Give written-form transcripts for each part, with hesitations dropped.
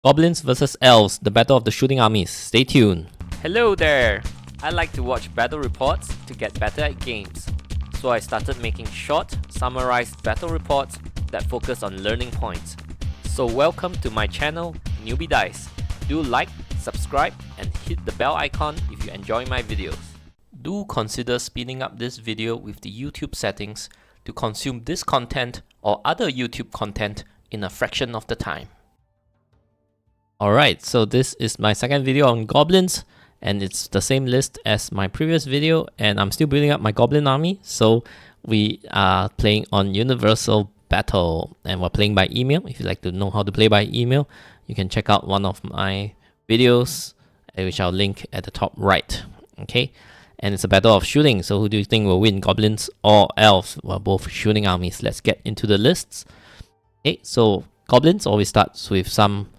Goblins vs Elves, the battle of the shooting armies. Stay tuned. Hello there! I like to watch battle reports to get better at games. So I started making short, summarized battle reports that focus on learning points. So welcome to my channel, Newbie Dice. Do like, subscribe, and hit the bell icon if you enjoy my videos. Do consider speeding up this video with the YouTube settings to consume this content or other YouTube content in a fraction of the time. Alright, so this is my second video on goblins, and it's the same list as my previous video, and I'm still building up my goblin army. So we are playing on Universal Battle, and we're playing by email. If you'd like to know how to play by email, you can check out one of my videos, which I'll link at the top right. Okay, and it's a battle of shooting. So who do you think will win, goblins or elves? Well, both shooting armies. Let's get into the lists. Okay, so goblins always starts with some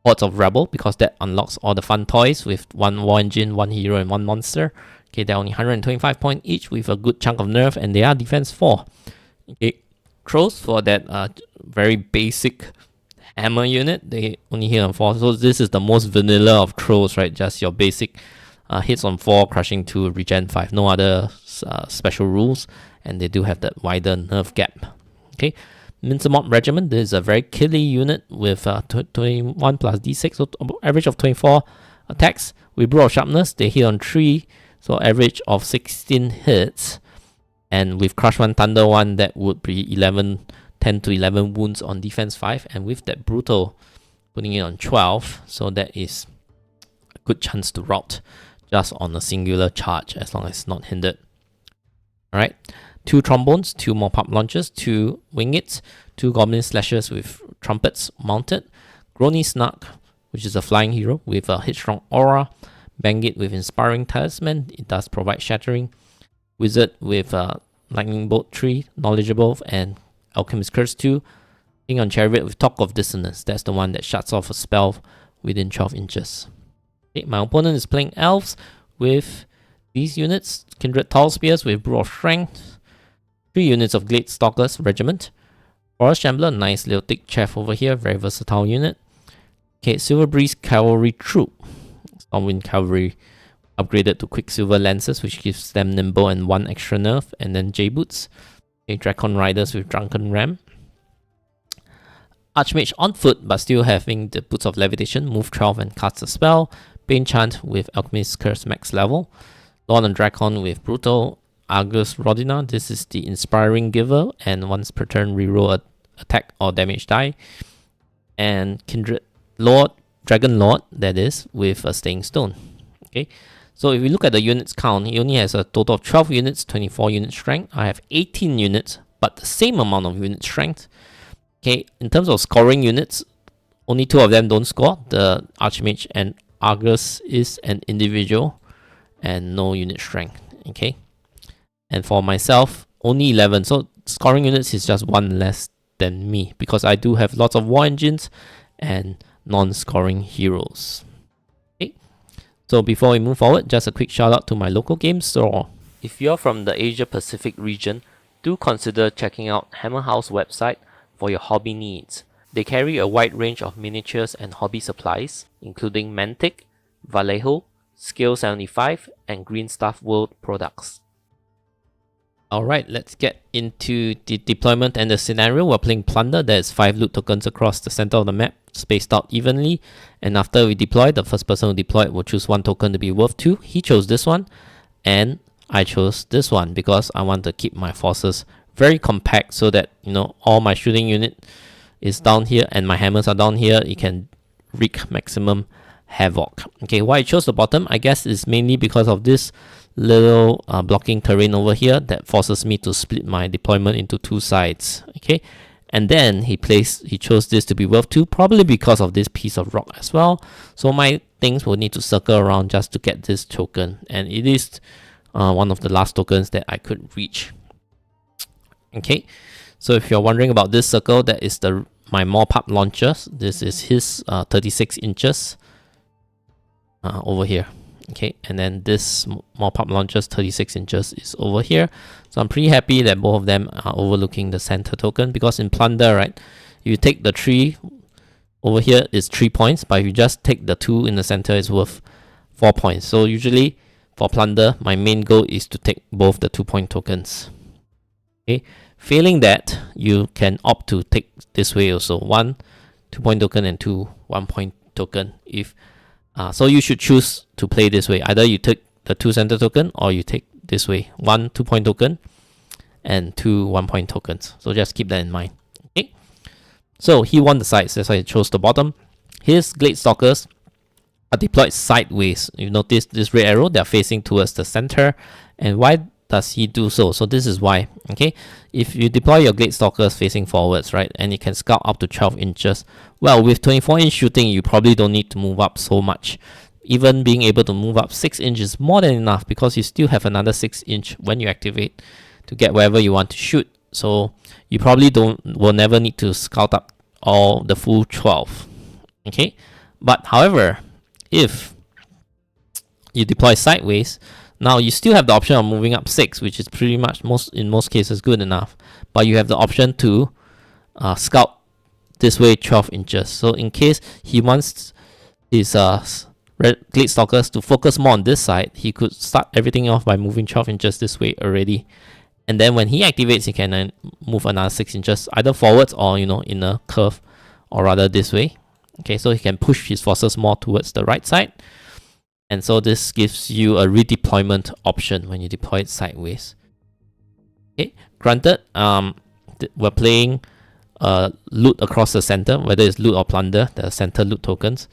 Hordes of Rebel, because that unlocks all the fun toys with one war engine, one hero, and one monster. Okay, they're only 125 points each with a good chunk of nerf, and they are defense 4. Okay, Crows for that very basic hammer unit, they only hit on 4. So this is the most vanilla of Crows, right? Just your basic hits on 4, crushing 2, regen 5. No other special rules, and they do have that wider nerf gap. Okay. Mincemort Regiment, this is a very killy unit with 21 plus d6, so average of 24 attacks. With Brew of Sharpness, they hit on 3, so average of 16 hits. And with Crush 1, Thunder 1, that would be 10 to 11 wounds on defense 5. And with that Brutal, putting it on 12, so that is a good chance to rout just on a singular charge as long as it's not hindered. Alright. 2 trombones, 2 more pop launchers, 2 wingits, 2 goblin slashers with trumpets mounted, Grony Snark, which is a flying hero with a headstrong aura, Bangit with inspiring talisman, it does provide shattering, Wizard with lightning bolt 3, knowledgeable, and Alchemist Curse 2, King on Chariot with Talk of Dissonance, that's the one that shuts off a spell within 12 inches. Okay, my opponent is playing elves with these units, Kindred Tall Spears with Brew of Strength, 3 units of Glade Stalkers Regiment, Forest Shambler, nice little thick chaff over here, very versatile unit. Okay, Silver Breeze Cavalry Troop, Stormwind Cavalry upgraded to Quicksilver Lances, which gives them nimble and 1 extra nerf, and then J-Boots. Okay, Dracon Riders with Drunken Ram. Archmage on foot, but still having the Boots of Levitation, move 12 and cast a spell. Bane Chant with Alchemist Curse max level. Lord and Dracon with Brutal. Argus Rodina, this is the Inspiring Giver, and once per turn reroll a attack or damage die. And Kindred Lord, Dragon Lord, that is, with a Staying Stone. Okay, so if we look at the units count, he only has a total of 12 units, 24 unit strength. I have 18 units, but the same amount of unit strength. Okay, in terms of scoring units, only 2 of them don't score. The Archmage and Argus is an individual and no unit strength. Okay. And for myself, only 11. So scoring units is just 1 less than me, because I do have lots of war engines and non-scoring heroes. Okay. So before we move forward, just a quick shout out to my local game store. If you're from the Asia Pacific region, do consider checking out Hammer House website for your hobby needs. They carry a wide range of miniatures and hobby supplies, including Mantic, Vallejo, Scale 75, and Green Stuff World products. Alright, let's get into the deployment and the scenario. We're playing Plunder. There's 5 loot tokens across the center of the map, spaced out evenly. And after we deploy, the first person who deployed will choose 1 token to be worth 2. He chose this one, and I chose this one because I want to keep my forces very compact so that, you know, all my shooting unit is down here and my hammers are down here. It can wreak maximum havoc. Okay, why I chose the bottom, I guess, is mainly because of this little blocking terrain over here that forces me to split my deployment into 2 sides. Okay, and then he chose this to be worth 2, probably because of this piece of rock as well. So my things will need to circle around just to get this token, and it is one of the last tokens that I could reach. Okay, so if you're wondering about this circle, that is my Morpap launchers. This is his 36 inches over here. Okay, and then this Morpap launchers 36 inches is over here. So I'm pretty happy that both of them are overlooking the center token, because in Plunder, right, you take the 3 over here is 3 points, but if you just take the 2 in the center, it's worth 4 points. So usually for plunder, my main goal is to take both the 2-point tokens. Okay, failing that, you can opt to take this way also, 1 2-point token and 2 1-point token. If so you should choose to play this way. Either you take the 2 center token, or you take this way, 1 2-point token and 2 1-point tokens. So just keep that in mind. Okay, so he won the sides, that's why he chose the bottom. His Glade Stalkers are deployed sideways. You notice this red arrow, they're facing towards the center. And why does he do so? So this is why. Okay, if you deploy your Glade Stalkers facing forwards, right, and you can scout up to 12 inches, well, with 24-inch shooting, you probably don't need to move up so much. Even being able to move up 6 inches is more than enough, because you still have another 6 inch when you activate to get wherever you want to shoot. So you probably will never need to scout up all the full 12. Okay, but however, if you deploy sideways, now you still have the option of moving up 6, which is pretty much in most cases good enough. But you have the option to scout this way 12 inches. So in case he wants his Glade Stalkers to focus more on this side, he could start everything off by moving 12 inches this way already. And then when he activates, he can then move another 6 inches, either forwards or, in a curve, or rather this way. Okay, so he can push his forces more towards the right side. And so this gives you a redeployment option when you deploy it sideways. Okay, granted, we're playing loot across the center, whether it's loot or plunder, the center loot tokens.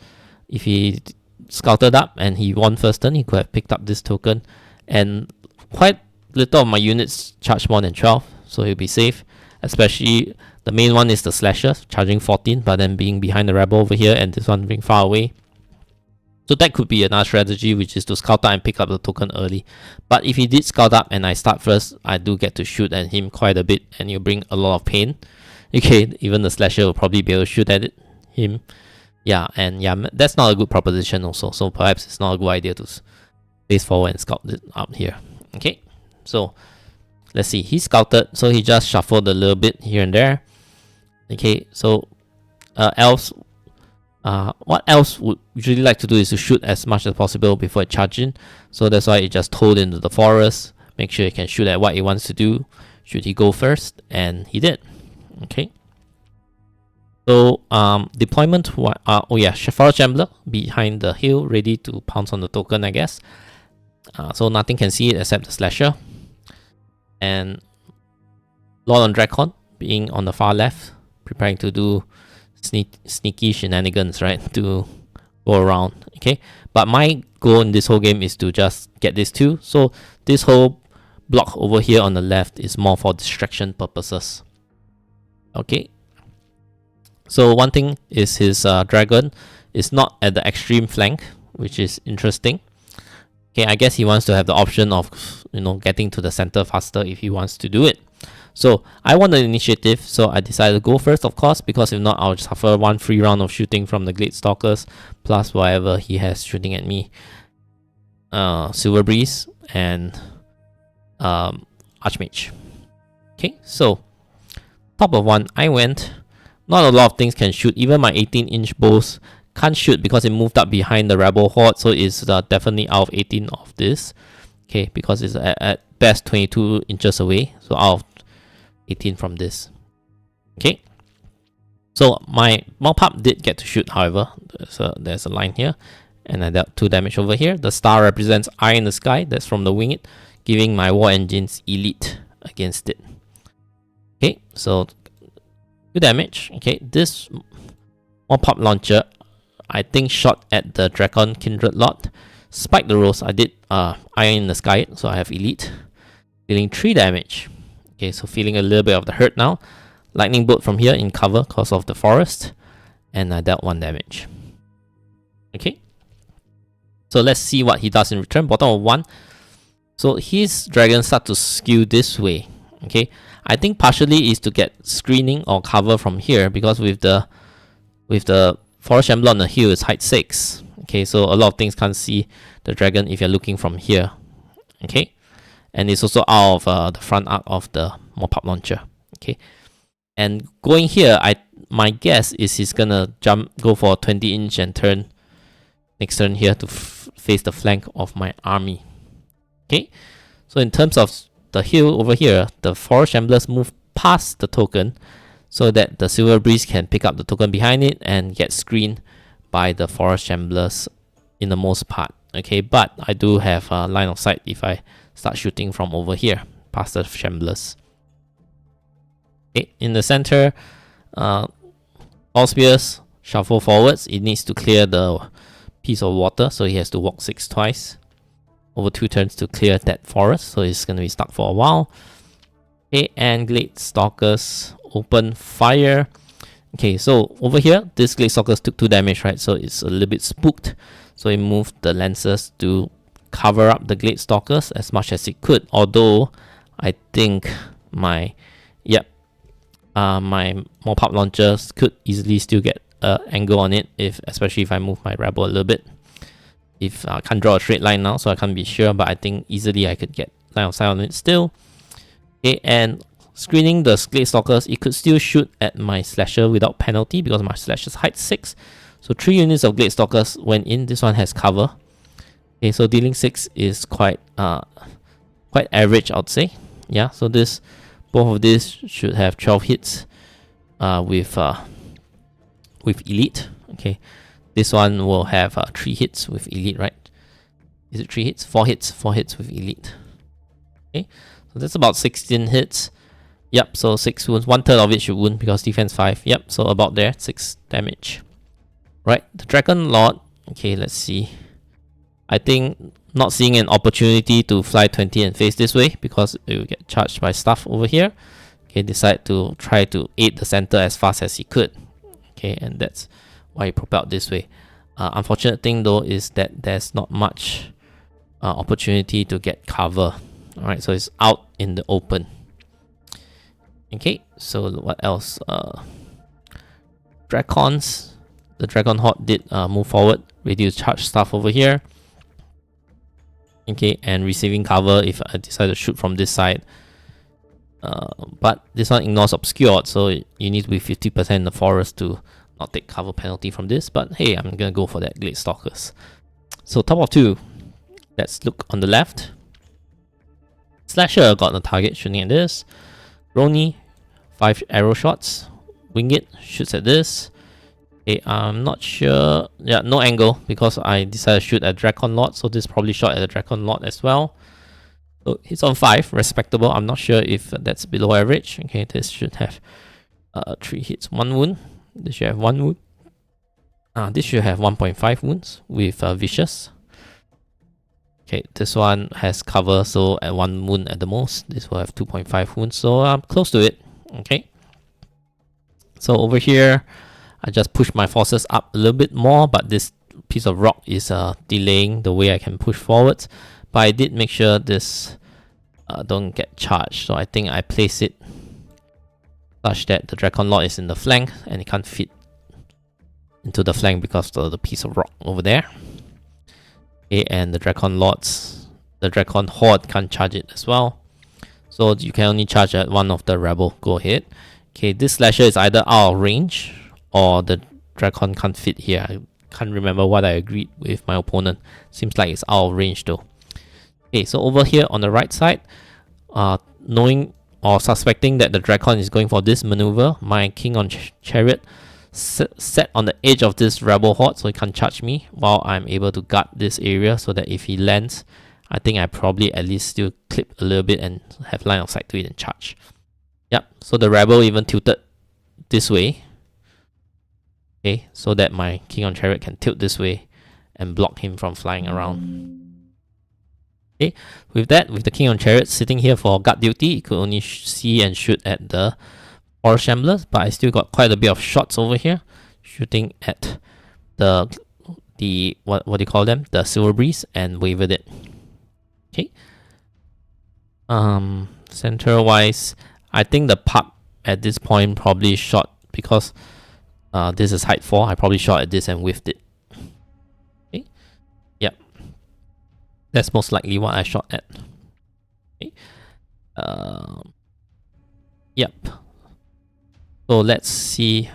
If he scouted up and he won first turn, he could have picked up this token. And quite little of my units charge more than 12, so he'll be safe. Especially the main one is the slasher, charging 14, but then being behind the rebel over here and this one being far away. So that could be another strategy, which is to scout up and pick up the token early. But if he did scout up and I start first, I do get to shoot at him quite a bit, and you bring a lot of pain. Okay, even the slasher will probably be able to shoot at him. Yeah, and yeah, that's not a good proposition also. So perhaps it's not a good idea to face forward and scout it out here. Okay, so let's see. He scouted, so he just shuffled a little bit here and there. Okay, so elves. What else would usually like to do is to shoot as much as possible before it charges in. So that's why it just told into the forest. Make sure he can shoot at what he wants to do. Should he go first? And he did. Okay. So deployment. Oh yeah, Forest Shambler behind the hill, ready to pounce on the token, I guess. So nothing can see it except the slasher. And Lord on Drakon being on the far left, preparing to do sneaky shenanigans, right, to go around. Okay, but my goal in this whole game is to just get this 2. So this whole block over here on the left is more for distraction purposes. Okay, so one thing is his dragon is not at the extreme flank, which is interesting. Okay, I guess he wants to have the option of getting to the center faster if he wants to do it. So I want the initiative, so I decided to go first, of course, because if not, I'll suffer one free round of shooting from the Glade Stalkers, plus whatever he has shooting at me. Silver Breeze and Archmage. Okay, so top of 1, I went. Not a lot of things can shoot. Even my 18-inch bows can't shoot because it moved up behind the Rebel Horde, so it's definitely out of 18 of this. Okay, because it's at best 22 inches away, so out of 18 from this. Okay, so my Mopap did get to shoot, however. There's a line here, and I dealt 2 damage over here. The star represents eye in the sky, that's from the Wing It, giving my War Engines elite against it. Okay, so 2 damage. Okay, this Mopap launcher, I think, shot at the Drakon Kindred Lot. Spike the Rose, I did eye in the sky, so I have elite, dealing 3 damage. Okay, so feeling a little bit of the hurt now. Lightning Bolt from here in cover because of the forest. And I dealt 1 damage. Okay. So let's see what he does in return. Bottom of 1. So his dragon start to skew this way. Okay. I think partially is to get screening or cover from here, because with the Forest Shambler on the hill is height 6. Okay, so a lot of things can't see the dragon if you're looking from here. Okay. And it's also out of the front arc of the Mopap launcher. Okay, and going here, my guess is he's gonna go for a 20-inch and turn next turn here to face the flank of my army. Okay, so in terms of the hill over here, the Forest Shamblers move past the token so that the Silver Breeze can pick up the token behind it and get screened by the Forest Shamblers in the most part. Okay, but I do have a line of sight if I start shooting from over here past the Shamblers. Okay, in the center, All Spears shuffle forwards. It needs to clear the piece of water, so he has to walk 6 twice over 2 turns to clear that forest, so he's going to be stuck for a while. Okay, and Glade Stalkers open fire. Okay, so over here, this Glade Stalkers took 2 damage, right? So it's a little bit spooked. So he moved the Lancers to cover up the Glade Stalkers as much as it could. Although, I think my Mopop launchers could easily still get an angle on it, especially if I move my Rebel a little bit. If I can't draw a straight line now, so I can't be sure, but I think easily I could get line of sight on it still. Okay, and screening the Glade Stalkers, it could still shoot at my Slasher without penalty because my Slasher's height 6. So 3 units of Glade Stalkers went in. This one has cover. Okay, so dealing 6 is quite average, I'd say. Yeah, so both of these should have 12 hits with Elite. Okay, this one will have 3 hits with Elite, right? Is it 3 hits? 4 hits. 4 hits with Elite. Okay, so that's about 16 hits. Yep, so 6 wounds. 1/3 of it should wound because defense 5. Yep, so about there, 6 damage. Right, the Dragon Lord. Okay, let's see. I think not seeing an opportunity to fly 20 and face this way because it will get charged by stuff over here. Okay, decide to try to aid the center as fast as he could. Okay, and that's why he propelled this way. Unfortunate thing though is that there's not much opportunity to get cover. Alright, so it's out in the open. Okay, so what else? Dracons. The Dragon Horde did move forward, reduce charge stuff over here. Okay, and receiving cover if I decide to shoot from this side. But this one ignores Obscured, so you need to be 50% in the forest to not take cover penalty from this. But hey, I'm gonna go for that Glade Stalkers. So top of 2. Let's look on the left. Slasher got the target shooting at this. Roni, 5 arrow shots. Wing It shoots at this. Okay, I'm not sure. Yeah, no angle because I decided to shoot at Drakon Lord, so this probably shot at the Drakon Lord as well. So it's on 5, respectable. I'm not sure if that's below average. Okay, this should have 3 hits, 1 wound. This should have 1 wound. This should have 1.5 wounds with Vicious. Okay, this one has cover, so at 1 wound at the most. This will have 2.5 wounds, so I'm close to it. Okay. So over here, I just push my forces up a little bit more, but this piece of rock is delaying the way I can push forwards. But I did make sure this don't get charged, so I think I place it such that the Drakon Lord is in the flank and it can't fit into the flank because of the piece of rock over there. Okay, and the Drakon Horde can't charge it as well. So you can only charge at one of the Rebel. Go ahead. Okay, this Slasher is either out of range or the Drakon can't fit here. I can't remember what I agreed with my opponent. Seems like it's out of range though. Okay, so over here on the right side, knowing or suspecting that the Drakon is going for this maneuver, my King on Chariot set on the edge of this Rebel Horde so he can't charge me while I'm able to guard this area so that if he lands, I think I probably at least still clip a little bit and have line of sight to it and charge. Yep, so the Rebel even tilted this way. Okay, so that my King on Chariot can tilt this way and block him from flying around. Okay, with that, with the King on Chariot sitting here for guard duty, you could only see and shoot at the Forest Shamblers, but I still got quite a bit of shots over here, shooting at the what do you call them? The Silver Breeze, and wavered it. Okay. Center wise, I think the pup at this point probably shot because this is height 4. I probably shot at this and whiffed it. Okay. Yep. That's most likely what I shot at. Okay. Yep. So let's see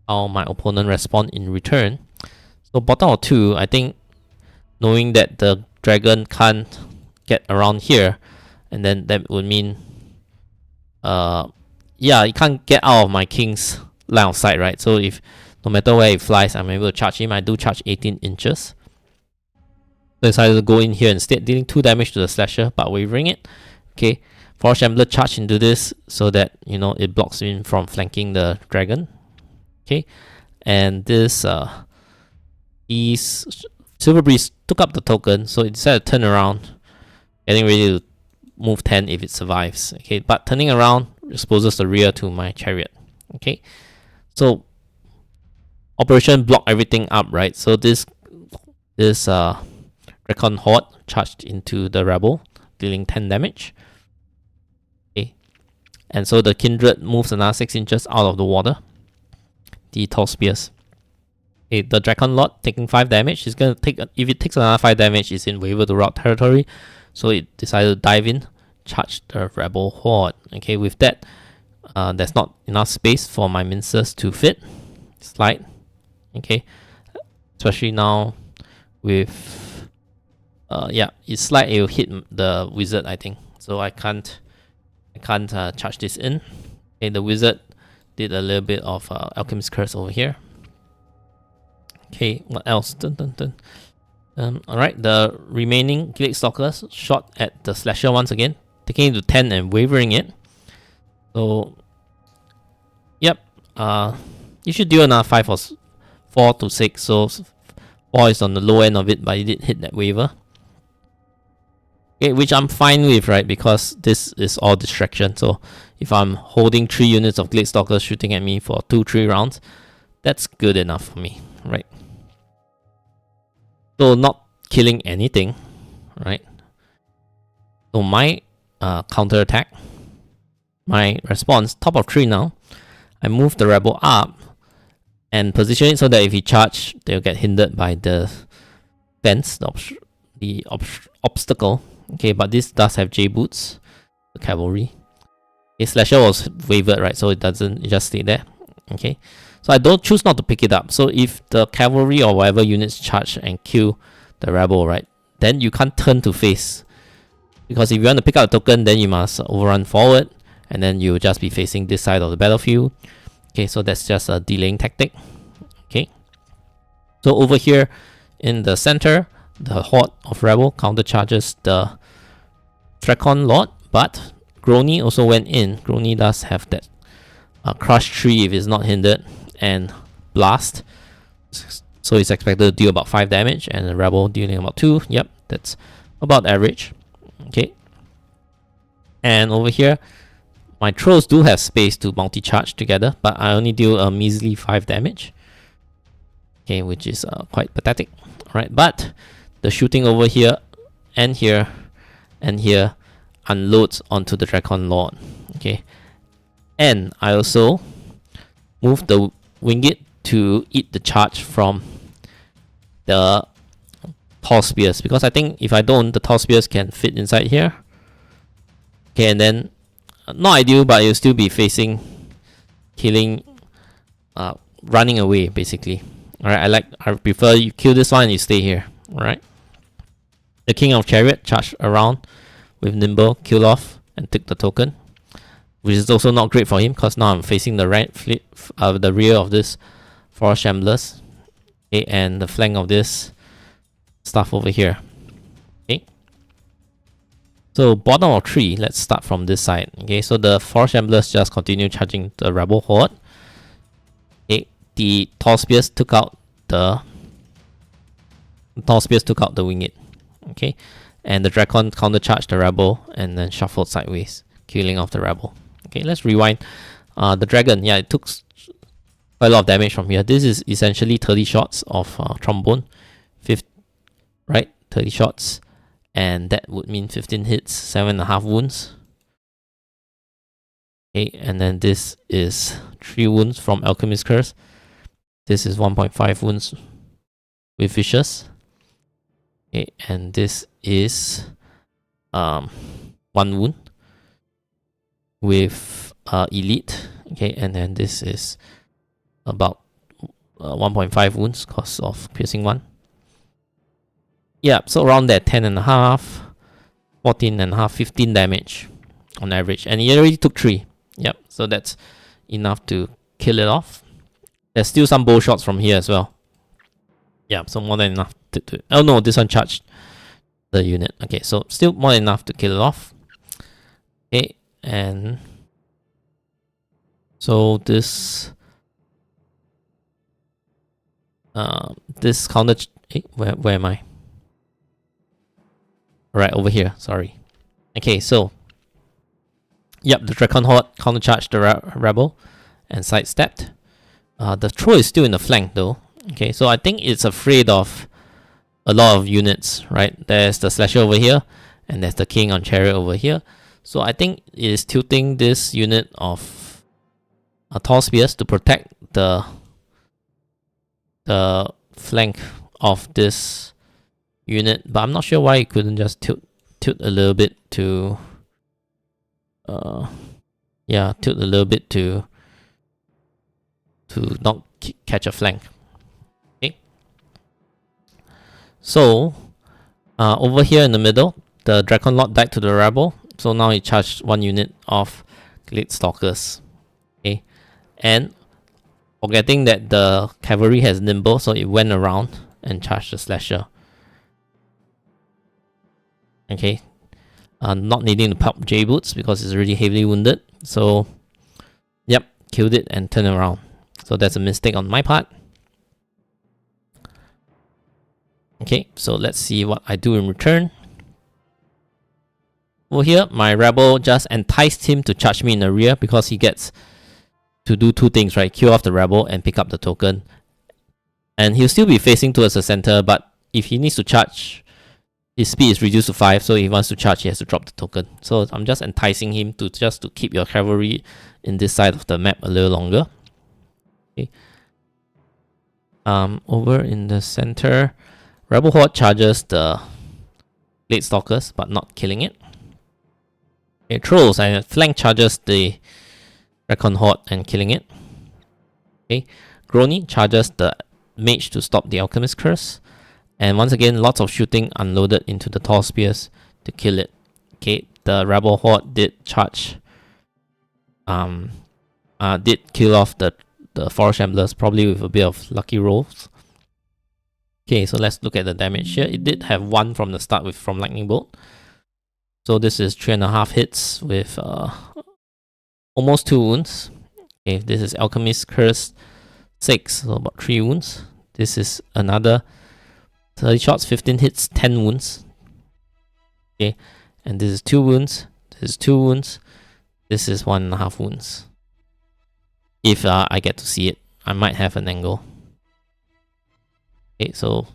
how my opponent respond in return. So bottom of 2, I think knowing that the dragon can't get around here, and then that would mean yeah, it can't get out of my king's line of sight, right? So if no matter where it flies, I'm able to charge him. I do charge 18 inches. So I decided to go in here instead, dealing 2 damage to the slasher, but wavering it. Okay, Forest Shambler charge into this so that, you know, it blocks him from flanking the dragon. Okay, and this Silver Breeze took up the token, so it decided to turn around, getting ready to move 10 if it survives. Okay, but turning around exposes the rear to my chariot. Okay, so Operation block everything up, right? So this Recon Horde charged into the rebel, dealing 10 damage. Okay, and so the Kindred moves another 6 inches out of the water. The Tall Spears. Okay, the Dragon Lord taking 5 damage. It's gonna take, if it takes another 5 damage, it's in Waver to Rout territory. So it decided to dive in, charge the Rebel Horde. Okay, with that, there's not enough space for my Mincers to fit. Slide. Okay, especially now with yeah, it's slide, it will hit the wizard, I think. So I can't charge this in. Okay, the wizard did a little bit of Alchemist Curse over here. Okay, what else? Alright, the remaining Gilead Stalkers shot at the slasher once again, taking it to 10 and wavering it. So, yep, you should deal another 5 or 4 to 6. So 4 is on the low end of it, but it did hit that waver. Okay, which I'm fine with, right? Because this is all distraction. So if I'm holding 3 units of Gilead Stalkers shooting at me for 2-3 rounds, that's good enough for me, right? So not killing anything, right? So my counter attack, my response, top of 3 now. I move the rebel up and position it so that if he charge, they'll get hindered by the fence, the obstacle. Okay, but this does have J boots, the cavalry. Okay, slasher was wavered, right? So it just stay there. Okay, so I don't choose not to pick it up. So if the cavalry or whatever units charge and kill the rebel, right, then you can't turn to face, because if you want to pick up a token, then you must overrun forward, and then you'll just be facing this side of the battlefield. Okay, so that's just a delaying tactic. Okay, so over here in the center, the Horde of Rebel countercharges the Drakon Lord, but Grony also went in. Grony does have that Crush 3 if it's not hindered, and Blast. So it's expected to deal about 5 damage, and the Rebel dealing about 2. Yep, that's about average. Okay. And over here, my Trolls do have space to multi-charge together, but I only deal a measly 5 damage. Okay, which is quite pathetic. Alright, but the shooting over here and here and here unloads onto the Drakon Lord. Okay, and I also move the Winged to eat the charge from the Tall Spears, because I think if I don't, the Tall Spears can fit inside here. Okay, and then not ideal, but you'll still be facing killing, running away basically. Alright, I prefer you kill this one and you stay here. Alright. The King of Chariot charged around with Nimble, kill off, and took the token, which is also not great for him because now I'm facing the the rear of this Forest Shamblers, okay, and the flank of this stuff over here. Okay. So bottom of 3, let's start from this side. Okay, so the Forest Shamblers just continue charging the Rebel Horde. Okay, the Tall Spears took out the Winged. Okay, and the Drakon countercharged the Rebel and then shuffled sideways, killing off the Rebel. Okay, let's rewind. The Dragon, yeah, it took quite a lot of damage from here. This is essentially 30 shots of Trombone. 30 shots. And that would mean 15 hits, 7.5 wounds. Okay, and then this is 3 wounds from Alchemist Curse. This is 1.5 wounds with Vicious. Okay, and this is 1 wound with Elite. Okay, and then this is about 1.5 wounds because of piercing 1. Yeah, so around there, 10.5, 14.5, 15 damage on average. And he already took 3. Yep, so that's enough to kill it off. There's still some bow shots from here as well. Yeah, so more than enough to oh no, this one charged the unit. Okay, so still more than enough to kill it off. Okay, and so this this counter where am I? Right over here, sorry. Okay, so yep, the Drakon Horde countercharged the rebel and sidestepped. The throw is still in the flank though. Okay, so I think it's afraid of a lot of units, right? There's the Slasher over here, and there's the King on Chariot over here. So I think it is tilting this unit of Tall Spears to protect the flank of this unit. But I'm not sure why it couldn't just tilt a little bit to tilt a little bit to not catch a flank. Okay. So over here in the middle, the Drakon Lord died to the rebel, so now he charged 1 unit of Glade Stalkers. Okay, and forgetting that the cavalry has nimble, so it went around and charged the Slasher. Okay, not needing to pop J boots because it's already heavily wounded. So, yep, killed it and turned around. So that's a mistake on my part. Okay, so let's see what I do in return. Over here, my rebel just enticed him to charge me in the rear because he gets to do 2 things, right? Kill off the rebel and pick up the token. And he'll still be facing towards the center, but if he needs to charge, his speed is reduced to 5, so if he wants to charge, he has to drop the token. So I'm just enticing him to keep your cavalry in this side of the map a little longer. Okay. Over in the center, Rebel Horde charges the Glade Stalkers, but not killing it. Okay, Trolls and flank charges the Drakon Horde and killing it. Okay, Grony charges the Mage to stop the Alchemist Curse. And once again, lots of shooting unloaded into the Tall Spears to kill it. Okay, the Rebel Horde did charge, did kill off the Forest Shamblers, probably with a bit of lucky rolls. Okay, so let's look at the damage here. It did have 1 from the start from Lightning Bolt. So this is 3.5 hits with almost 2 wounds. Okay, this is Alchemist Curse 6, so about 3 wounds. This is another 30 shots, 15 hits, 10 wounds. Okay, and this is 2 wounds. This is 2 wounds. This is 1.5 wounds. If I get to see it, I might have an angle. Okay, so,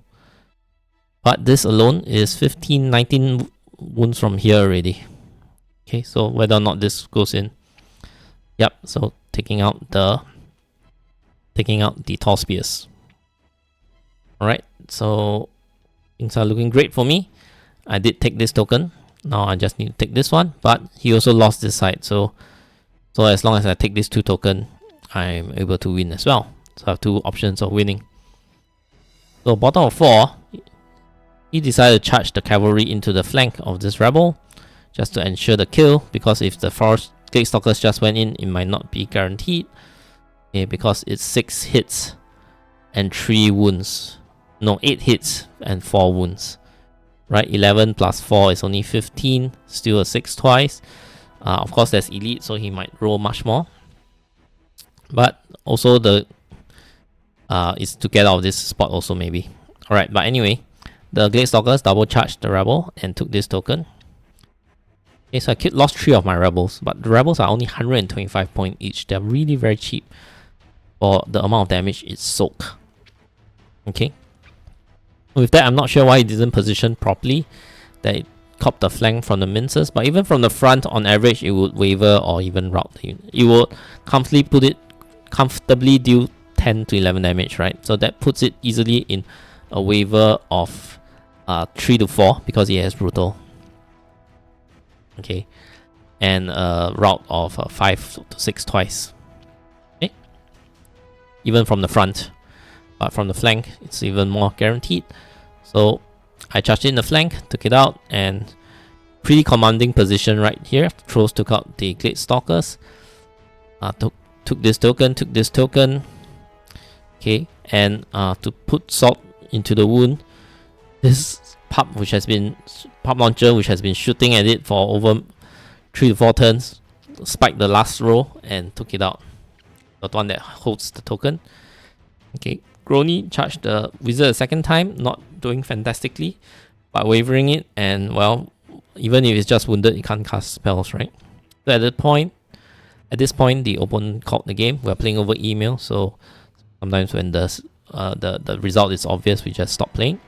but this alone is 15, 19 wounds from here already. Okay, so whether or not this goes in. Yep, so taking out the Tall Spears. Alright, so things are looking great for me. I did take this token. Now I just need to take this one, but he also lost this side. So as long as I take this 2 token, I'm able to win as well. So I have 2 options of winning. So bottom of 4, he decided to charge the cavalry into the flank of this rebel just to ensure the kill, because if the Forest Glade Stalkers just went in, it might not be guaranteed. Okay, because it's 6 hits and 3 wounds. No, 8 hits and 4 wounds. Right, 11 plus 4 is only 15, still a 6 twice. Of course, there's elite, so he might roll much more. But also the is to get out of this spot also maybe. Alright, but anyway, the Glade Stalkers double charged the rebel and took this token. Okay, so I lost 3 of my rebels, but the rebels are only 125 points each. They're really very cheap for the amount of damage it soak. Okay. With that, I'm not sure why it didn't position properly, that it copped the flank from the mincers, but even from the front, on average, it would waver or even rout the unit. It would comfortably deal 10 to 11 damage, right? So that puts it easily in a waver of 3 to 4 because it has brutal. Okay, and a rout of 5 to 6 twice. Okay, even from the front. but from the flank it's even more guaranteed. So I charged in the flank, took it out, and pretty commanding position right here. Trolls took out the Glade Stalkers. Took this token. Okay, and to put salt into the wound, this pub launcher which has been shooting at it for over 3 to 4 turns, spiked the last row and took it out. The one that holds the token. Okay, Grony charged the wizard a second time, not doing fantastically, but wavering it, and well, even if it's just wounded, it can't cast spells, right? So at this point, the opponent called the game. We're playing over email, so sometimes when the result is obvious, we just stop playing.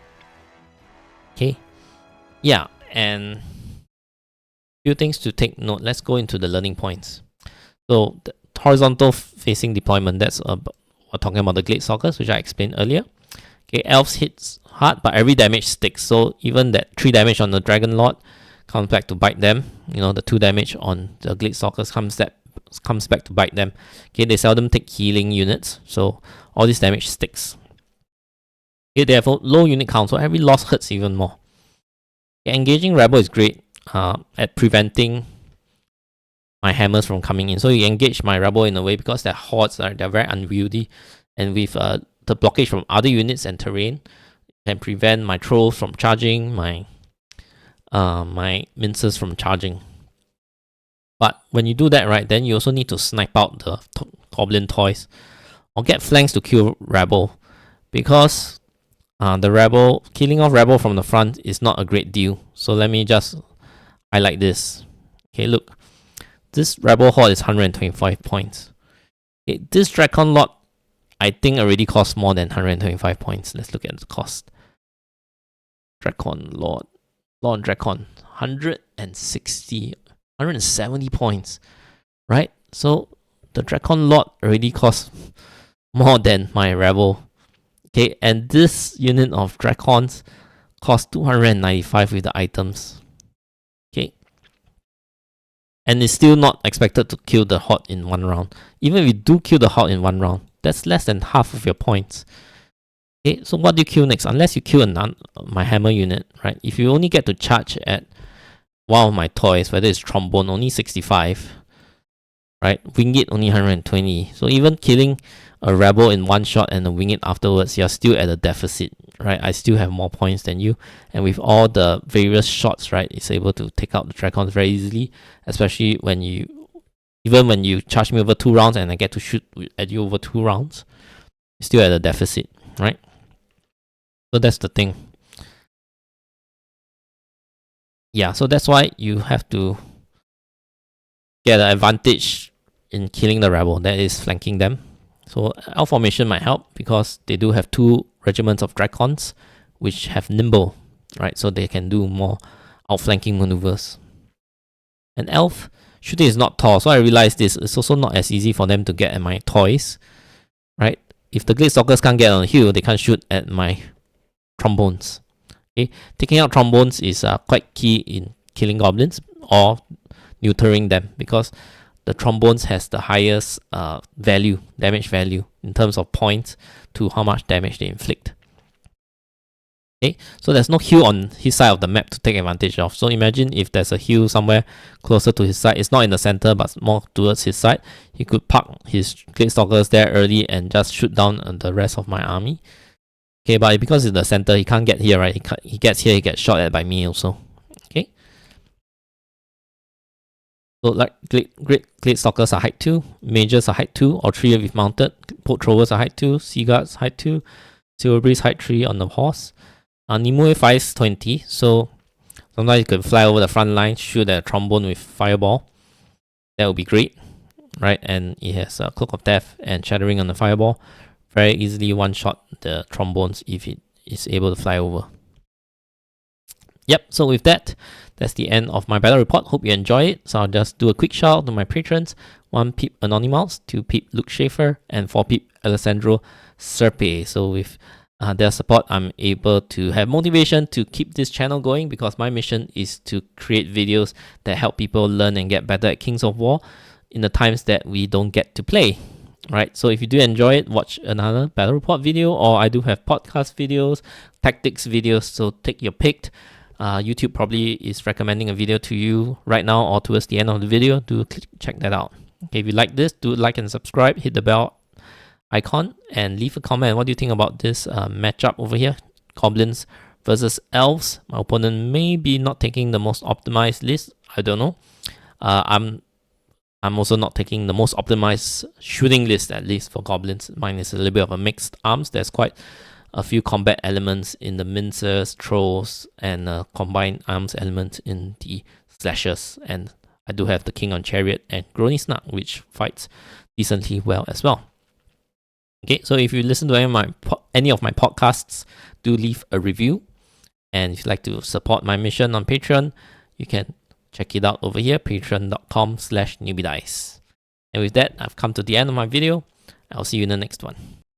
Okay, yeah, and few things to take note. Let's go into the learning points. So the horizontal facing deployment, that's we're talking about the Glade Stalkers, which I explained earlier. Okay, Elves hits hard, but every damage sticks. So even that 3 damage on the Dragon Lord comes back to bite them. You know, the 2 damage on the Glade Stalkers comes back to bite them. Okay, they seldom take healing units, so all this damage sticks. Okay, they have low unit count, so every loss hurts even more. Okay, engaging Rebel is great at preventing my hammers from coming in. So you engage my Rebel in a way because their hordes they're very unwieldy, and with the blockage from other units and terrain, can prevent my trolls from charging, my mincers from charging. But when you do that, right, then you also need to snipe out the Goblin Toys or get flanks to kill Rebel, because the Rebel, killing off Rebel from the front is not a great deal. So let me just highlight this. Okay, look. This Rebel Horde is 125 points. Okay, this Drakon Lord, I think already costs more than 125 points. Let's look at the cost. Drakon Lord Drakon, 170 points, right? So the Drakon Lord already costs more than my Rebel. Okay, and this unit of Drakons costs 295 with the items. Okay, and it's still not expected to kill the Horde in 1 round. Even if you do kill the Horde in 1 round, that's less than half of your points. Okay, so what do you kill next? Unless you kill my hammer unit, right? If you only get to charge at one of my toys, whether it's Trombone, only 65, right? Wing It only 120. So even killing a Rebel in 1 shot and a Wing It afterwards, you're still at a deficit, right? I still have more points than you. And with all the various shots, right, it's able to take out the Dragons very easily, especially when you charge me over 2 rounds and I get to shoot at you over 2 rounds, you're still at a deficit, right? So that's the thing. Yeah, so that's why you have to get an advantage in killing the Rebel, that is flanking them. So Elf formation might help because they do have 2 regiments of Dragons which have nimble, right? So they can do more outflanking maneuvers. And Elf shooting is not tall, so I realized this. It's also not as easy for them to get at my toys, right? If the Glade Stalkers can't get on the hill, they can't shoot at my Trombones. Okay, taking out Trombones is quite key in killing goblins or neutering them, because the Trombones has the highest damage value in terms of points to how much damage they inflict. Okay, so there's no hill on his side of the map to take advantage of. So imagine if there's a hill somewhere closer to his side. It's not in the center, but more towards his side. He could park his Glade Stalkers there early and just shoot down the rest of my army. Okay, but because it's the center, he can't get here, right? He gets here, he gets shot at by me also. Okay. So like Glade Stalkers are height 2, Mages are height 2 or 3 if mounted, Bolt Throwers are height 2, Sea Guards height 2, Silver Breeze height 3 on the horse. Nimue 520, so sometimes you can fly over the front line, shoot at a Trombone with Fireball. That would be great, right? And it has a Cloak of Death and Shattering on the Fireball. Very easily one-shot the Trombones if it is able to fly over. Yep, so with that, that's the end of my battle report. Hope you enjoy it. So I'll just do a quick shout out to my patrons. 1 Peep Anonymous, 2 Peep Luke Schaefer, and 4 Peep Alessandro Serpe. So with their support, I'm able to have motivation to keep this channel going, because my mission is to create videos that help people learn and get better at Kings of War in the times that we don't get to play. Right, so if you do enjoy it, watch another battle report video, or I do have podcast videos, tactics videos, so take your pick. YouTube probably is recommending a video to you right now or towards the end of the video. Do check that out. Okay, if you like this, do like and subscribe, hit the bell icon, and leave a comment. What do you think about this matchup over here? Goblins versus elves. My opponent may be not taking the most optimized list. I don't know. I'm also not taking the most optimized shooting list, at least for goblins. Mine is a little bit of a mixed arms. There's quite a few combat elements in the mincers, trolls, and combined arms element in the slashers. And I do have the King on Chariot and Grony Snark, which fights decently well as well. Okay, so if you listen to any of my podcasts, do leave a review. And if you'd like to support my mission on Patreon, you can check it out over here, patreon.com/newbiedice. And with that, I've come to the end of my video. I'll see you in the next one.